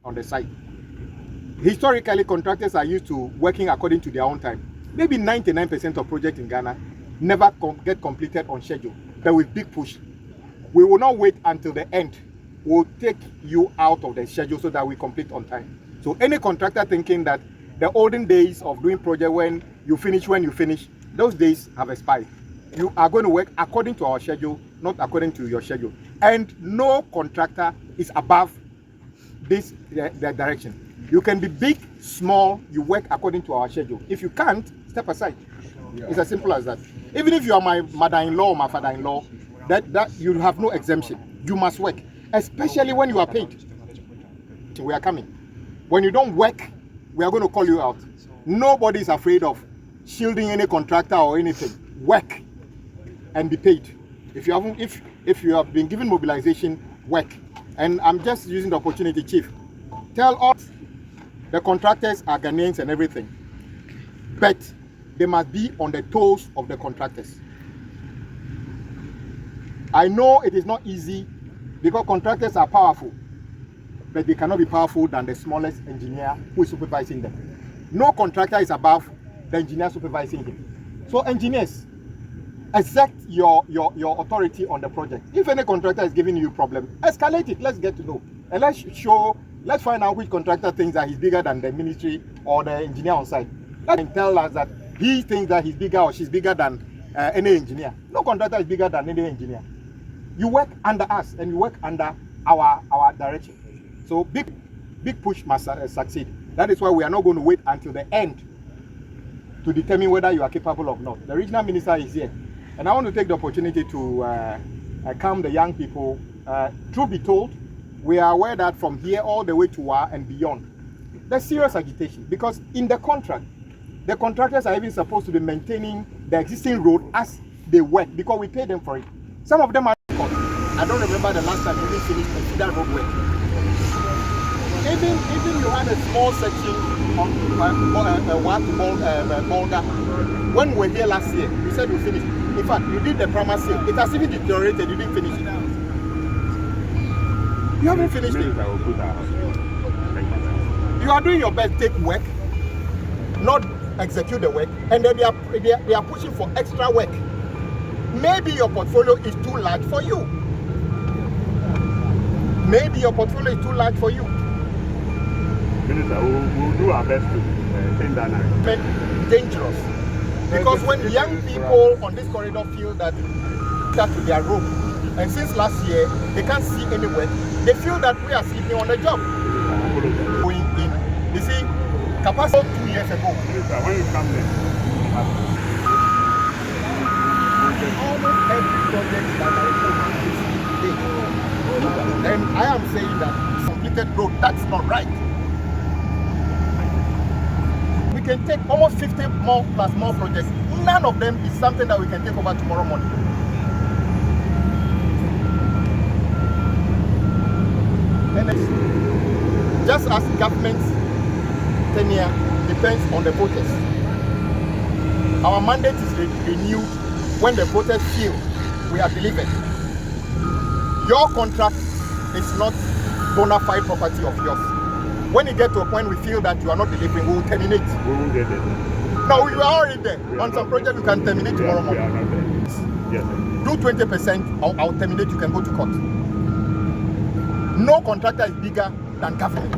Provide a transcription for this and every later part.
on the site. Historically, contractors are used to working according to their own time. Maybe 99% of projects in Ghana never get completed on schedule, but with big push. We will not wait until the end. We'll take you out of the schedule so that we complete on time. So any contractor thinking that the olden days of doing project when you finish, those days have expired. You are going to work according to our schedule, not according to your schedule. And no contractor is above this the direction. You can be big, small, you work according to our schedule. If you can't, step aside. Yeah. It's as simple as that. Even if you are my mother-in-law or my father-in-law, that you have no exemption. You must work, especially when you are paid. We are coming. When you don't work, we are going to call you out. Nobody is afraid of shielding any contractor or anything. Work and be paid. If you have been given mobilization, work. And I'm just using the opportunity, Chief. Tell us the contractors are Ghanaians and everything, but they must be on the toes of the contractors. I know it is not easy because contractors are powerful, but they cannot be powerful than the smallest engineer who is supervising them. No contractor is above the engineer supervising him. So engineers, exert your authority on the project. If any contractor is giving you a problem, escalate it. Let's get to know. And let's find out which contractor thinks that he's bigger than the ministry or the engineer on site. That can tell us that he thinks that he's bigger or she's bigger than any engineer. No contractor is bigger than any engineer. You work under us and you work under our direction. So big push must succeed. That is why we are not going to wait until the end to determine whether you are capable or not. The regional minister is here. And I want to take the opportunity to calm the young people. Truth be told, we are aware that from here all the way to Wa and beyond, there's serious agitation because in the contract, the contractors are even supposed to be maintaining the existing road as they work because we pay them for it. Some of them are. I don't remember the last time we even finished that road work. Even you had a small section on Bolga. When we were here last year, you said you finished. In fact, you did the primary seal. It has even deteriorated. You didn't finish it. You haven't finished it. You are doing your best, take work, not execute the work, and then they are pushing for extra work. Maybe your portfolio is too large for you. Maybe your portfolio is too large for you. Minister, we'll do our best to think that now. Dangerous. Because when young people on this corridor feel that to their room, and since last year they can't see any work, they feel that we are sleeping on the job. Going in, you see, capacity 2 years ago. When you come there, almost every project that Maripoma is big. And I am saying that completed road, that's not right. We can take almost 50 more plus more projects. None of them is something that we can take over tomorrow morning. And just as government's tenure depends on the voters, our mandate is renewed when the voters feel we are delivered. Your contract is not bona fide property of yours. When you get to a point we feel that you are not delivering, we will terminate. We won't get there. No, you are already there. On some project you can terminate tomorrow morning. We are not there. Yes, sir. Do 20%, I'll terminate, you can go to court. No contractor is bigger than government.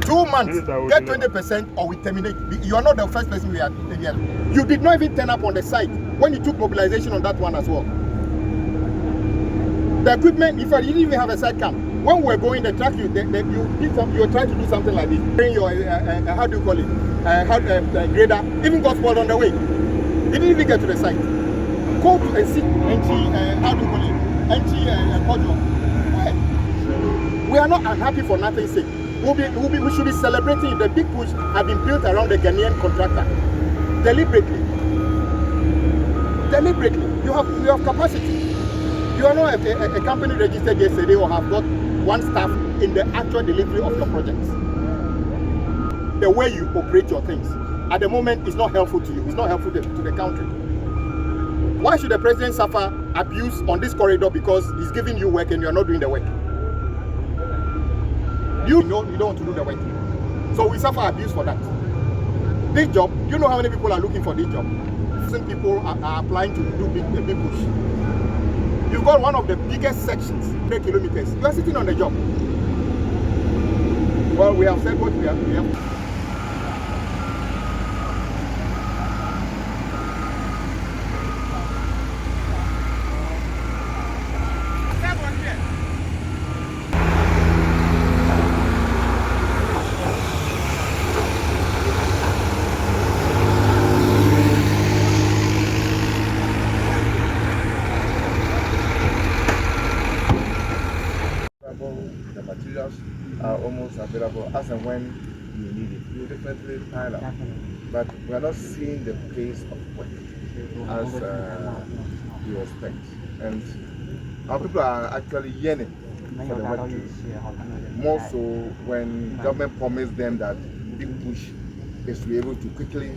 2 months, get 20% or we terminate. You are not the first person we are here. You did not even turn up on the site when you took mobilization on that one as well. The equipment, if you didn't even have a side cam, when we were going, the truck, you were trying to do something like this. Bring your, how do you call it, grader, even got spoiled on the way. You didn't even get to the site. Go to a seat, how do you call it, we are not unhappy for nothing's sake. We should be celebrating the big push have been built around the Ghanaian contractor. Deliberately. You have capacity. You are not a company registered yesterday or have got one staff in the actual delivery of your projects. The way you operate your things at the moment is not helpful to you. It's not helpful to the country. Why should the president suffer abuse on this corridor because he's giving you work and you are not doing the work? You know you don't want to do the work. So we suffer abuse for that. This job, you know how many people are looking for this job? People are applying to do big push. You've got one of the biggest sections, 3 kilometers. You are sitting on the job. Well, we have said what we have. The materials are almost available as and when you need it. You definitely pile up. But we are not seeing the pace of work as you expect. And our people are actually yearning for the work to more so when government promised them that big push is to be able to quickly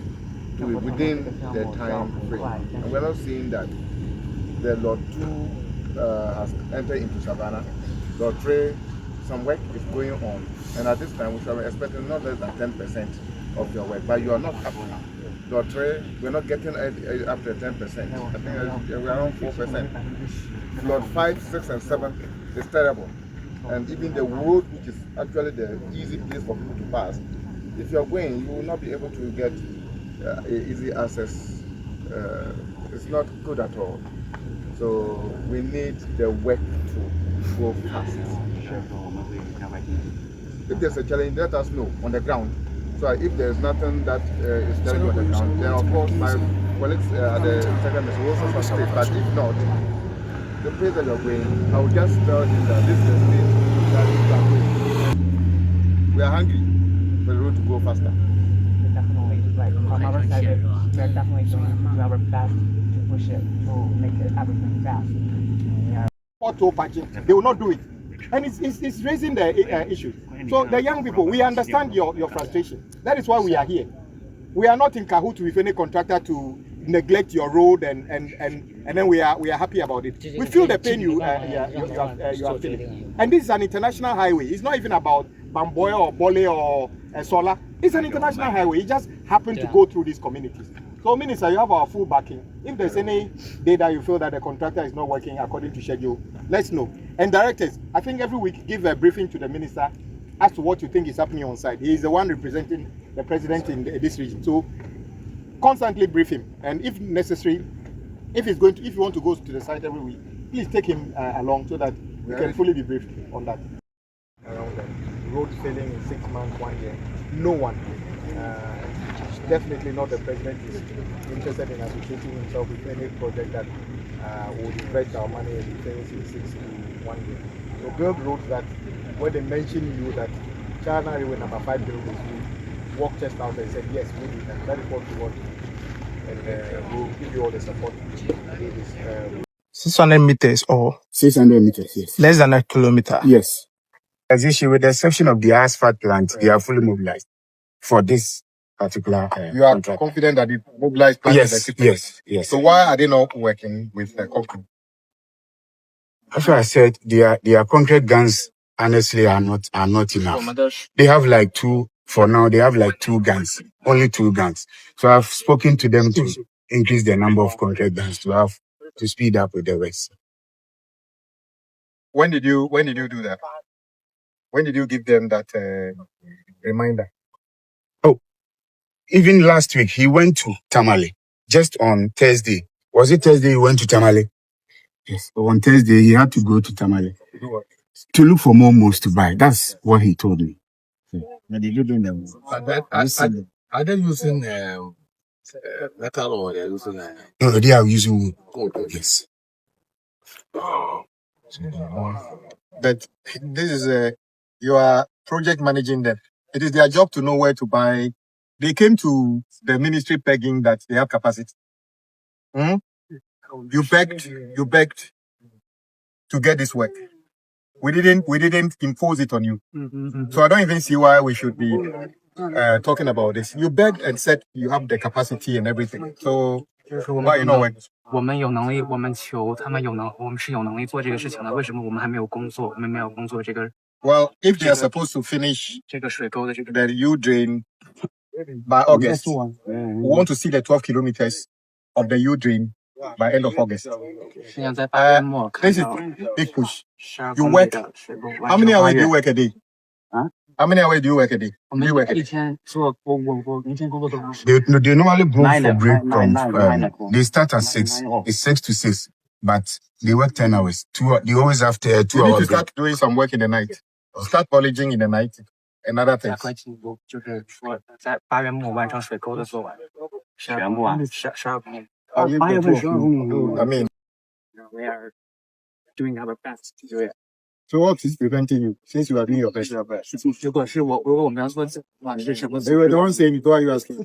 do it within the time frame. And we're not seeing that. The Lot 2 has entered into Savannah. Lot 3, some work is going on, and at this time we shall be expecting not less than 10% of your work, but you are not up now. Lot 3, we're not getting up to 10%. I think we're around 4%. Lot 5, 6, and 7 is terrible, and even the road, which is actually the easy place for people to pass, if you're going, you will not be able to get easy access. It's not good at all. So we need the work to go fast. If there's a challenge, let us know on the ground. So if there's nothing that is telling you on the ground, then of course my colleagues at the second will also facilitate. But if not, the place that you're going, I will just tell you that this is the place that you are going. We are hungry for the road to go faster. Definitely, like from our side, we are definitely doing our best to push it to make it everything fast. Auto patching, they will not do it, and it's raising the issue. So the young people, we understand your frustration. That is why we are here. We are not in cahoots with any contractor to neglect your road, and then we are happy about it. We feel the pain you are feeling. And this is an international highway. It's not even about Bamboya or Bole or Sola. It's an international highway. It just happened to go through these communities. So, Minister, you have our full backing. If there's any day that you feel that the contractor is not working according to schedule, let's know. And directors, I think every week give a briefing to the minister as to what you think is happening on site. He is the one representing the president in this region. So, constantly brief him. And if necessary, if you want to go to the site every week, please take him along so that we can fully be briefed on that. Around the road failing in 6 months, 1 year, no one. Definitely not the president is interested in associating himself with any project that would invest our money and fails in 6 to 1 year. So build roads that when they mention you that China Railway number 5 buildings, we walk chest out and said yes, we need that. That is what we want, and we'll give you all the support to do this. 600 meters or 600 meters, yes. less than a kilometer. Yes. As issue, with the exception of the asphalt plant, they are fully mobilized for this particular You are contract. confident that the mobilized plant is Yes, equipped? yes. So why are they not working with the concrete? After I said, their concrete guns honestly are not enough. They have like two. For now, they have like 2 guns, only 2 guns. So I've spoken to them to increase the number of concrete guns to speed up with the rest. When did you do that? When did you give them that reminder? Even last week, he went to Tamale, just on Thursday. Was it Thursday he went to Tamale? Yes. So on Thursday, he had to go to Tamale to look for more moves to buy. That's what he told me. Are they using metal or they're using? No, they are using wood. Yes. But this is you are project managing them. It is their job to know where to buy. They came to the ministry begging that they have capacity. You begged to get this work. We didn't impose it on you. So I don't even see why we should be talking about this. You begged and said you have the capacity and everything. So why you not working? 我们有能力，我们求他们有能，我们是有能力做这个事情的。为什么我们还没有工作？我们没有工作这个 Well, if they are supposed to finish the U drain by August, we want to see the 12 kilometers of the U drain by end of August. This is big push. You work. How many hours do you work a day? How many hours do you work a day? Do you work a day? They normally go for break from they start at 6. It's 6 to 6, but they work 10 hours. They always have 2 You need hours. to start doing some work in the night. Start polishing in the night and other things. 就是说在8月末完成水沟的做完，全部啊12公里。 8月份12公里。I mean, we are doing our best to do it. so what is preventing you since you are doing your best? 如果我们要做，哇，这什么？ They were the ones saying it. Why are you asking?